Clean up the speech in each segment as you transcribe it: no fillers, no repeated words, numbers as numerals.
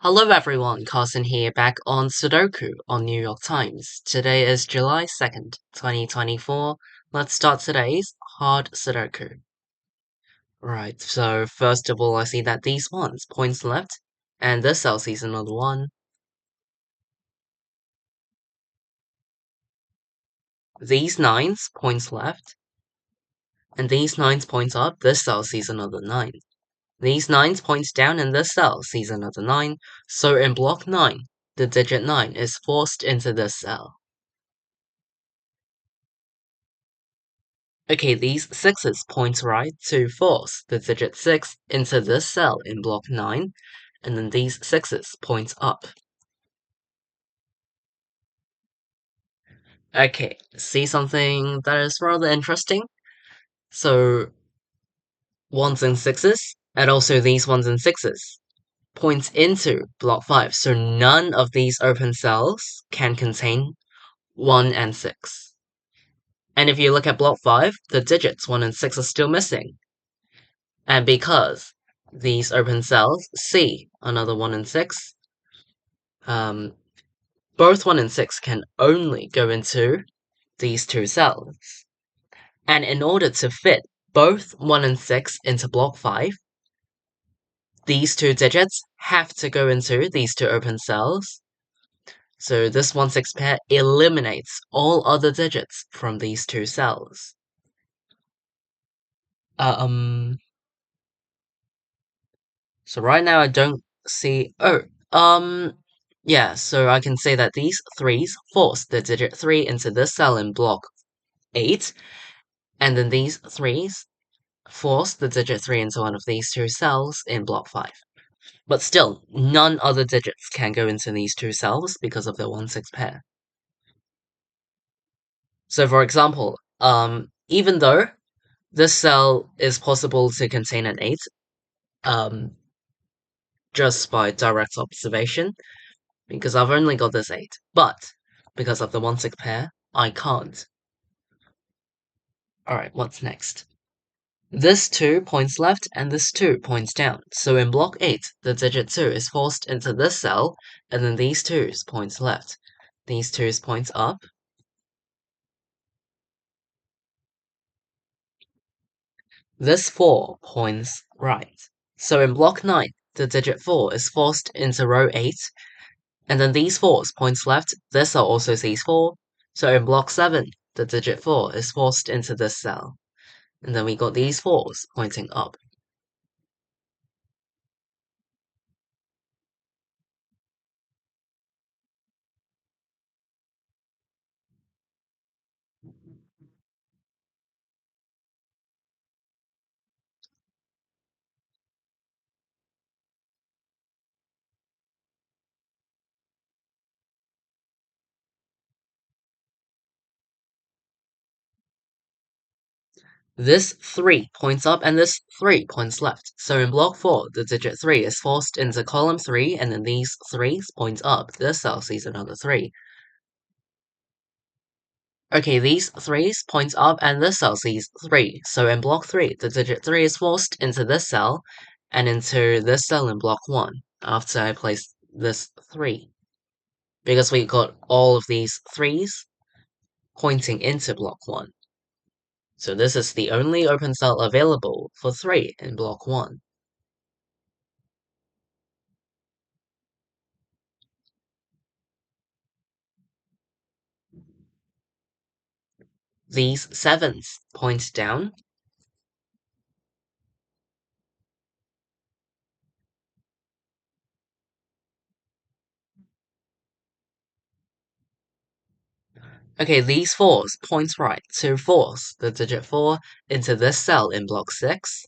Hello everyone, Carson here back on Sudoku on New York Times. Today is July 2nd, 2024. Let's start today's hard Sudoku. Right, so first of all, I see that these ones points left, and this cell sees another one. These nines points left, and these nines points up, this cell sees another 9. These nines points down, and this cell sees another 9. So in block 9, the digit 9 is forced into this cell. Okay, these sixes point right to force the digit 6 into this cell in block 9, and then these sixes point up. Okay, see something that is rather interesting? So, ones and sixes, and also these ones and sixes, point into block 5, so none of these open cells can contain 1 and 6. And if you look at block 5, the digits 1 and 6 are still missing. And because these open cells see another 1 and 6, both 1 and 6 can only go into these two cells. And in order to fit both 1 and 6 into block 5, these two digits have to go into these two open cells. So this 1-6 pair eliminates all other digits from these two cells. So right now I don't see... yeah, so I can say that these 3s force the digit 3 into this cell in block 8, and then these 3s force the digit 3 into one of these two cells in block 5. But still, none other digits can go into these two cells because of the 1-6 pair. So for example, even though this cell is possible to contain an 8, just by direct observation, because I've only got this 8, but because of the 1-6 pair, I can't. Alright, what's next? This 2 points left and this 2 points down. So in block 8, the digit 2 is forced into this cell, and then these 2's points left. These 2's points up. This 4 points right. So in block 9, the digit 4 is forced into row 8, and then these 4's points left, this cell also sees 4. So in block 7, the digit 4 is forced into this cell. And then we got these 4's pointing up. This 3 points up and this 3 points left. So in block 4, the digit 3 is forced into column 3, and then these 3's point up. This cell sees another 3. Okay, these 3's point up and this cell sees 3. So in block 3, the digit 3 is forced into this cell and into this cell in block 1 after I place this 3. Because we got all of these 3's pointing into block 1. So this is the only open cell available for 3 in block 1. These 7's point down. Okay, these 4's point right to force the digit 4 into this cell in block 6.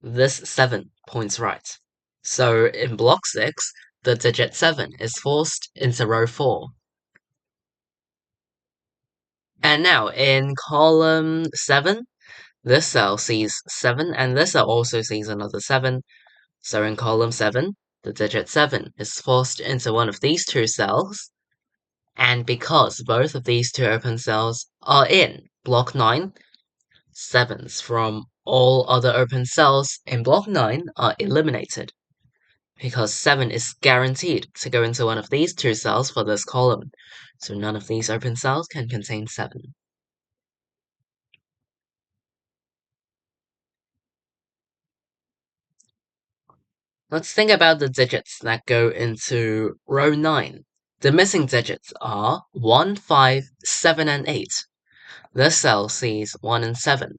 This 7 points right. So in block 6, the digit 7 is forced into row 4. And now in column 7, this cell sees 7 and this cell also sees another 7. So in column 7, the digit 7 is forced into one of these two cells. And because both of these two open cells are in block 9, 7's from all other open cells in block 9 are eliminated, because 7 is guaranteed to go into one of these two cells for this column, so none of these open cells can contain 7. Let's think about the digits that go into row 9. The missing digits are 1, 5, 7, and 8. This cell sees 1 and 7,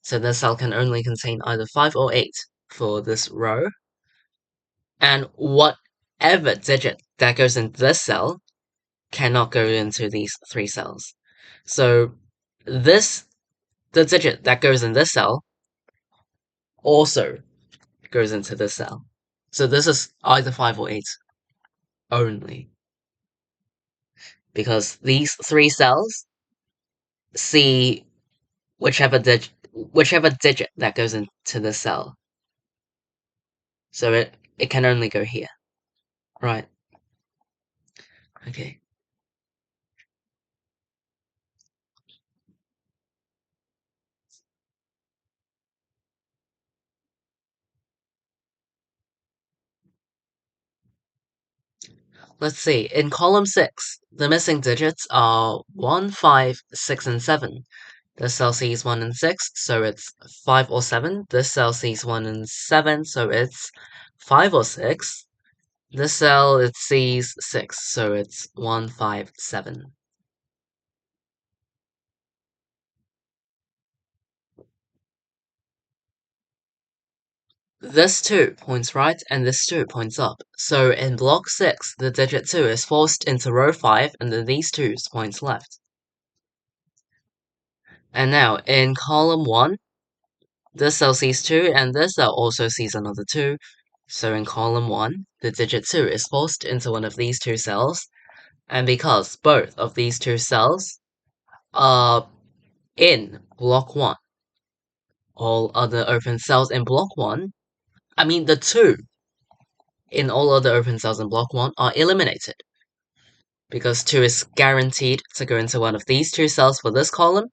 so this cell can only contain either 5 or 8 for this row. And whatever digit that goes into this cell cannot go into these three cells. So the digit that goes in this cell also goes into this cell. So this is either 5 or 8 only. Because these three cells see whichever digit that goes into the cell. So it can only go here. Right. Okay. Let's see. In column 6, the missing digits are 1, 5, 6, and 7. This cell sees 1 and 6, so it's 5 or 7. This cell sees 1 and 7, so it's 5 or 6. This cell, it sees 6, so it's 1, 5, 7. This 2 points right, and this 2 points up. So in block 6, the digit 2 is forced into row 5, and then these 2's points left. And now, in column 1, this cell sees 2, and this cell also sees another 2. So in column 1, the digit 2 is forced into one of these two cells, and because both of these two cells are in block 1, all other open cells in block 1, I mean the 2 in all other open cells in block 1 are eliminated, because 2 is guaranteed to go into one of these two cells for this column,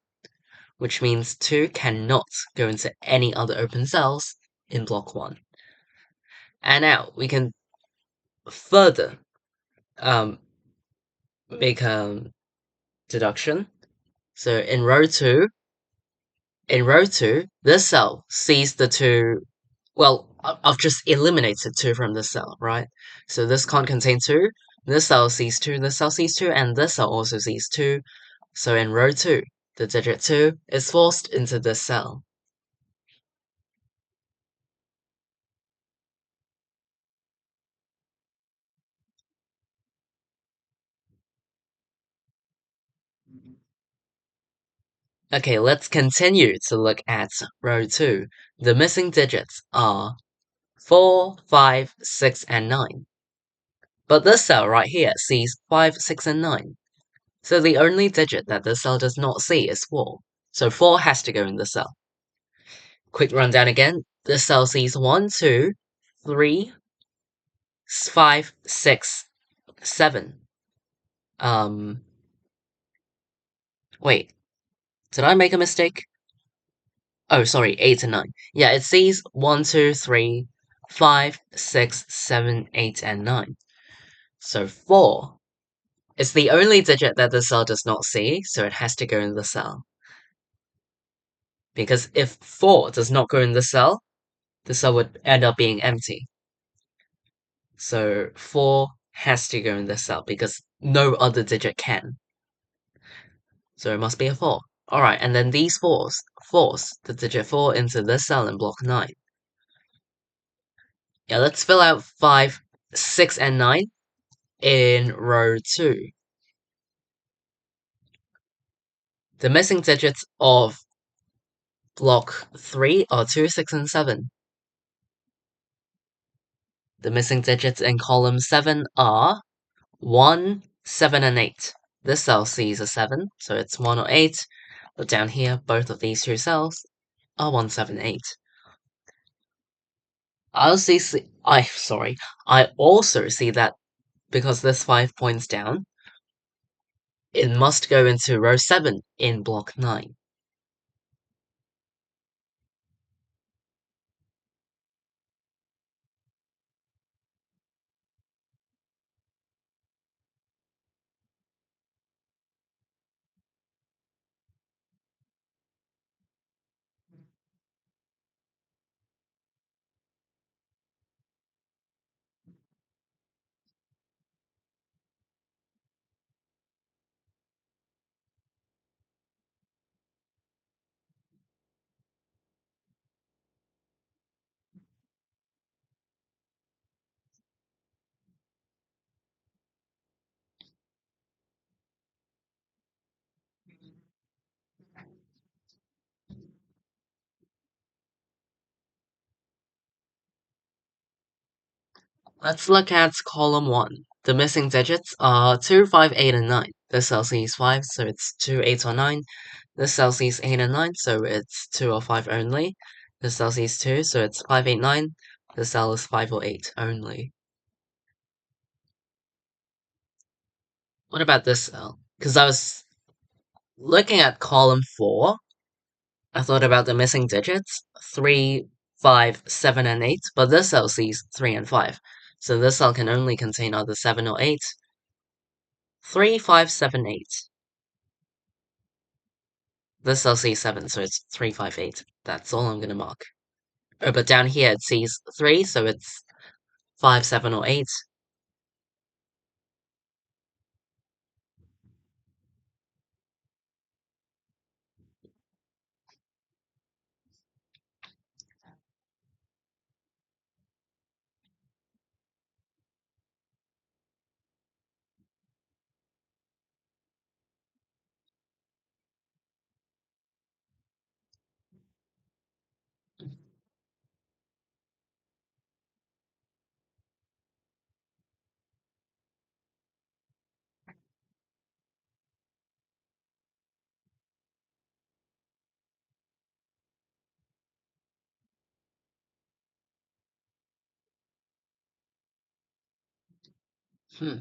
which means 2 cannot go into any other open cells in block 1. And now we can further make a deduction. So in row 2, this cell sees the 2. Well, I've just eliminated 2 from this cell, right? So this can't contain 2. This cell sees 2, this cell sees 2, and this cell also sees 2. So in row 2, the digit 2 is forced into this cell. Okay, let's continue to look at row 2. The missing digits are 4, 5, 6, and 9. But this cell right here sees 5, 6, and 9. So the only digit that this cell does not see is 4. So 4 has to go in the cell. Quick rundown again. This cell sees 1, 2, 3, 5, 6, 7. Wait. Did I make a mistake? Oh, sorry, 8 and 9. Yeah, it sees 1, 2, 3, 5, 6, 7, 8, and 9. So 4 is the only digit that the cell does not see, so it has to go in the cell. Because if 4 does not go in the cell would end up being empty. So 4 has to go in this cell because no other digit can. So it must be a 4. Alright, and then these 4s force the digit 4 into this cell in block 9. Yeah, let's fill out 5, 6, and 9 in row 2. The missing digits of block 3 are 2, 6, and 7. The missing digits in column 7 are 1, 7, and 8. This cell sees a 7, so it's 1 or 8. But down here, both of these two cells are 1, 7, 8. I also see that because this 5 points down, it must go into row 7 in block 9. Let's look at column 1. The missing digits are 2, 5, 8, and 9. This cell sees 5, so it's 2, 8, or 9. This cell sees 8 and 9, so it's 2 or 5 only. This cell sees 2, so it's 5, 8, 9. This cell is 5 or 8 only. What about this cell? Because I was looking at column 4, I thought about the missing digits 3, 5, 7, and 8, but this cell sees 3 and 5. So this cell can only contain either 7 or 8. 3, 5, 7, 8. This cell sees 7, so it's 3, 5, 8. That's all I'm gonna mark. Oh, but down here it sees 3, so it's 5, 7, or 8. Hmm.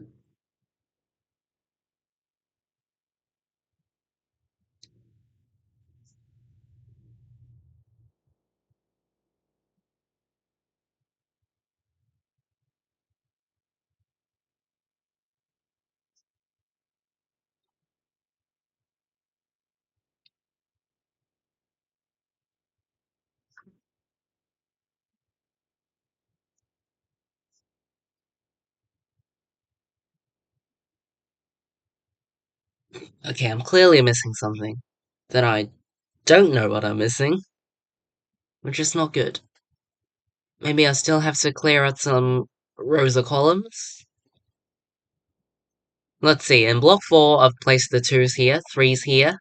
Okay, I'm clearly missing something that I don't know what I'm missing, which is not good. Maybe I still have to clear out some rows or columns? Let's see, in block 4, I've placed the 2s here, 3s here,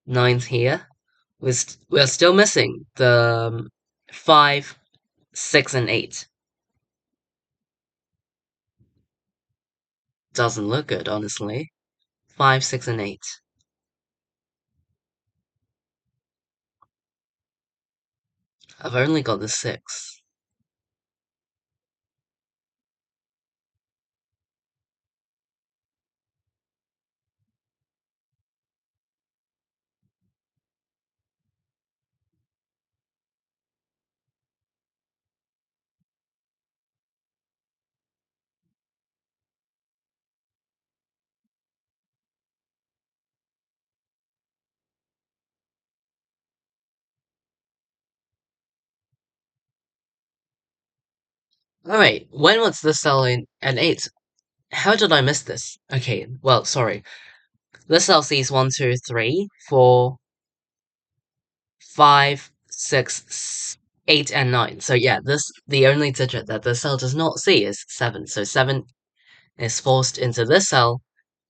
9s here. We're still missing the 5, 6, and 8. Doesn't look good, honestly. 5, 6, and 8. I've only got the 6. Oh wait, when was this cell in an 8? How did I miss this? Okay, well, sorry. This cell sees 1, 2, 3, 4, 5, 6, 8, and 9. So yeah, the only digit that the cell does not see is 7. So 7 is forced into this cell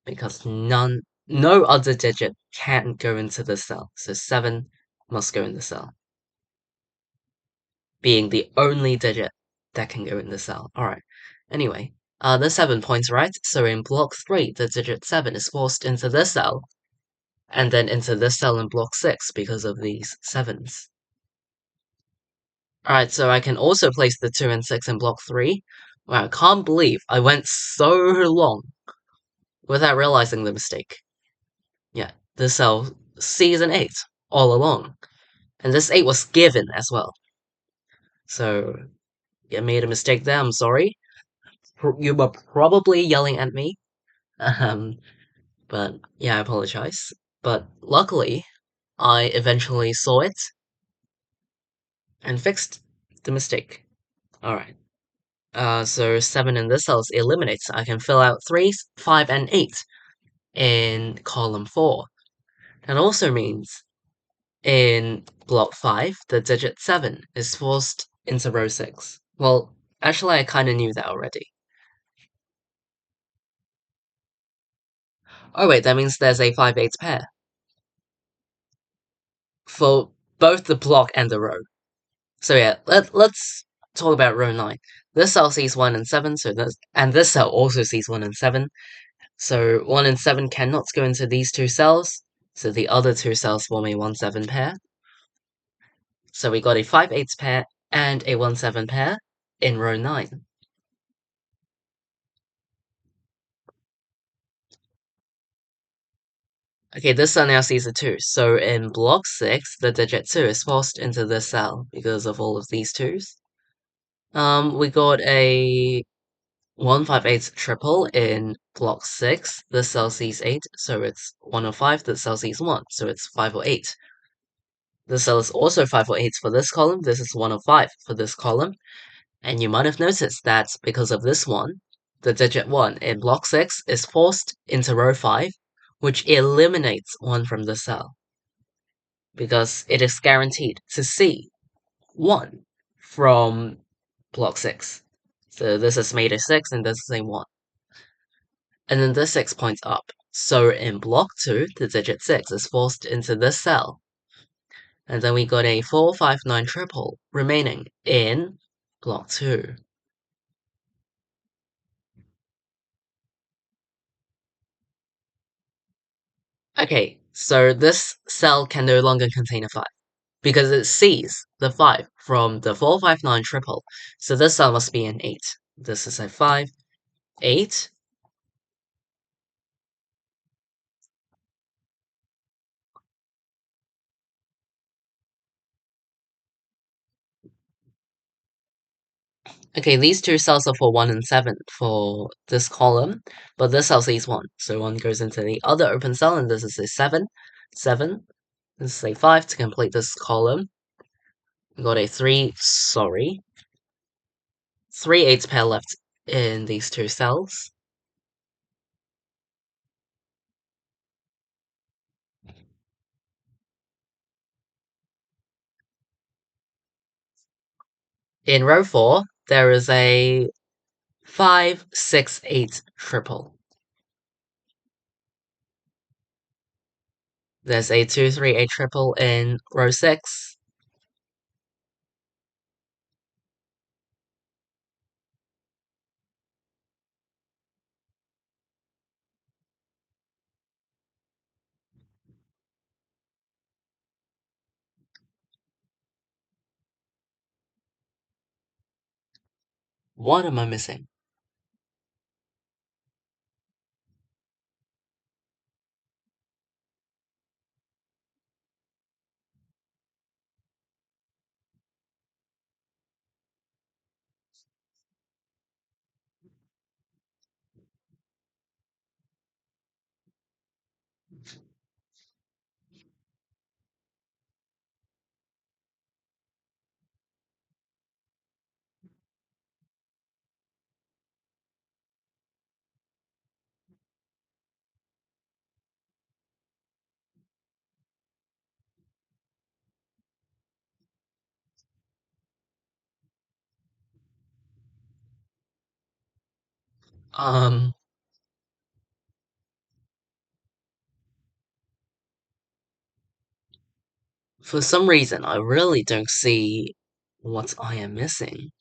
because no other digit can go into this cell. So 7 must go in the cell, being the only digit that can go in the cell. Alright. Anyway, the 7 points right, so in block 3, the digit 7 is forced into this cell, and then into this cell in block 6 because of these 7s. Alright, so I can also place the 2 and 6 in block 3. Wow, I can't believe I went so long without realizing the mistake. Yeah, this cell sees an 8 all along, and this 8 was given as well. So, you made a mistake there, I'm sorry. You were probably yelling at me, um, but yeah, I apologize. But luckily, I eventually saw it and fixed the mistake. Alright. So 7 in this cell eliminates. I can fill out 3, 5, and 8 in column 4. That also means in block 5, the digit 7 is forced into row 6. Well, actually, I kinda knew that already. Oh wait, that means there's a 5-8 pair for both the block and the row. So yeah, let's talk about row 9. This cell sees 1 and 7, and this cell also sees 1 and 7. So 1 and 7 cannot go into these two cells, so the other two cells form a 1-7 pair. So we got a 5-8 pair and a 1-7 pair in row 9. Okay, this cell now sees a 2. So in block 6, the digit 2 is forced into this cell because of all of these 2s. We got a 158 triple in block 6. This cell sees 8, so it's 105. This cell sees 1, so it's 508. This cell is also 508 for this column. This is 105 for this column. And you might have noticed that because of this one, the digit 1 in block 6 is forced into row 5, which eliminates 1 from the cell, because it is guaranteed to see 1 from block 6. So this is made a 6 and this is a 1. And then this 6 points up. So in block 2, the digit 6 is forced into this cell. And then we got a 459 triple remaining in block 2. Okay, so this cell can no longer contain a 5, because it sees the 5 from the 459 triple. So this cell must be an 8. This is a 5, 8. Okay, these two cells are for 1 and 7 for this column, but this cell sees 1. So 1 goes into the other open cell, and this is a 7, 7. This is a 5 to complete this column. We got a 3, sorry, 3 8 pair left in these two cells. In row 4, there is a 5 6 8 triple. There's a 2 3 8 triple in row 6. What am I missing? Um, for some reason, I really don't see what I am missing.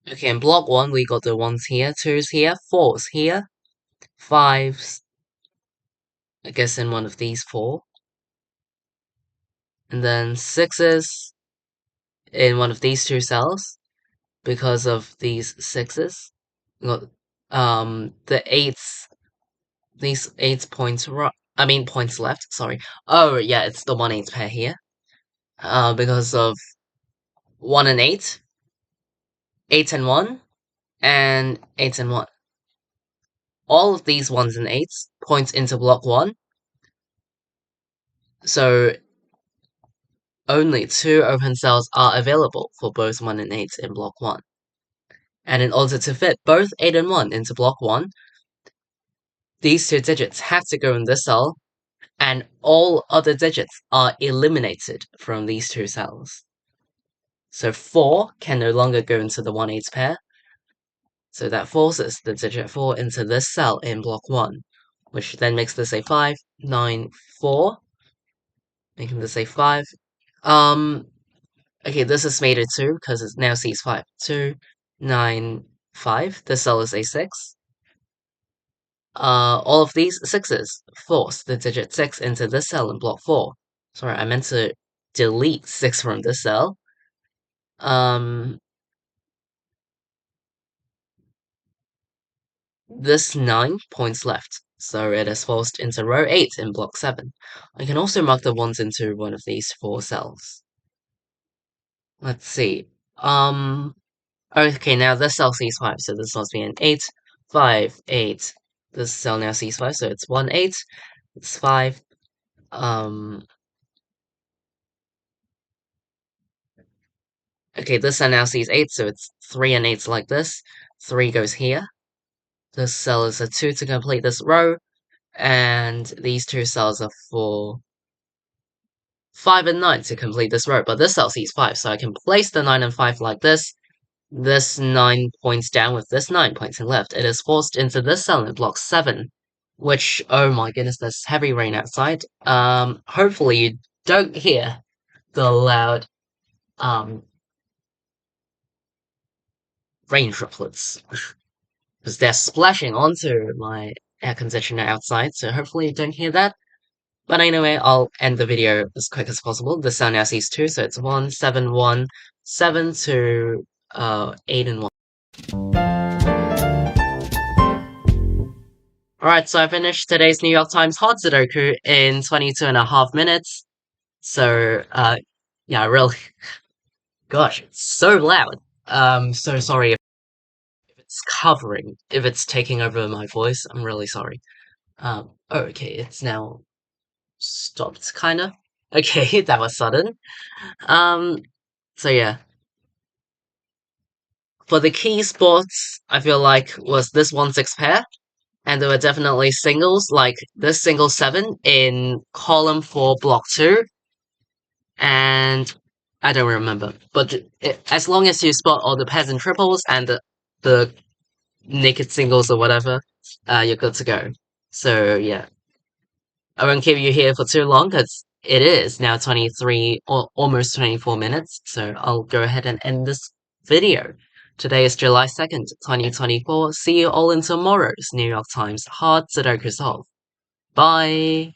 Okay, in block 1, we got the 1s here, 2s here, 4s here, 5s, I guess in one of these 4, and then 6s in one of these two cells, because of these 6s. We got, the 8s, these 8 points right, I mean points left, sorry. Oh, yeah, it's the 1 8 pair here, because of 1 and 8, 8 and 1, and 8 and 1. All of these 1s and 8s points into block 1, so only 2 open cells are available for both 1 and 8 in block 1. And in order to fit both 8 and 1 into block 1, these two digits have to go in this cell, and all other digits are eliminated from these two cells. So 4 can no longer go into the 1/8 pair, so that forces the digit 4 into this cell in block 1, which then makes this a 5, 9, 4, making this a 5. Okay, this is made a 2 because it now sees 5. 2, 9, 5. This cell is a 6. All of these 6s force the digit 6 into this cell in block 4. Sorry, I meant to delete 6 from this cell. This 9 points left, so it is forced into row 8 in block 7. I can also mark the 1s into one of these 4 cells. Let's see. Okay, now this cell sees 5, so this must be an 8, 5, 8. This cell now sees 5, so it's 1, 8. It's 5. Okay, this cell now sees 8, so it's 3 and 8 like this. 3 goes here. This cell is a 2 to complete this row, and these two cells are for 5 and 9 to complete this row, but this cell sees 5, so I can place the 9 and 5 like this. This 9 points down with this 9 pointing left. It is forced into this cell in block 7, which, oh my goodness, there's heavy rain outside. Hopefully you don't hear the loud, rain droplets, because they're splashing onto my air conditioner outside, so hopefully you don't hear that. But anyway, I'll end the video as quick as possible. The sound now sees 2, so it's 1, 7, 1, 7 to 8 and 1. Alright, so I finished today's New York Times hard Sudoku in 22.5 minutes. So, yeah, really, gosh, it's so loud. So sorry if it's covering, if it's taking over my voice, I'm really sorry. Okay, it's now stopped, kinda. Okay, that was sudden. Um, so yeah. For the key sports, I feel like was this 1/6 pair, and there were definitely singles, like this single 7 in column 4, block 2, and I don't remember. But as long as you spot all the pairs and triples and the naked singles or whatever, you're good to go. So yeah, I won't keep you here for too long because it is now 23 or almost 24 minutes. So I'll go ahead and end this video. Today is July 2nd, 2024. See you all in tomorrow's New York Times Hard Sudoku Solve. Bye!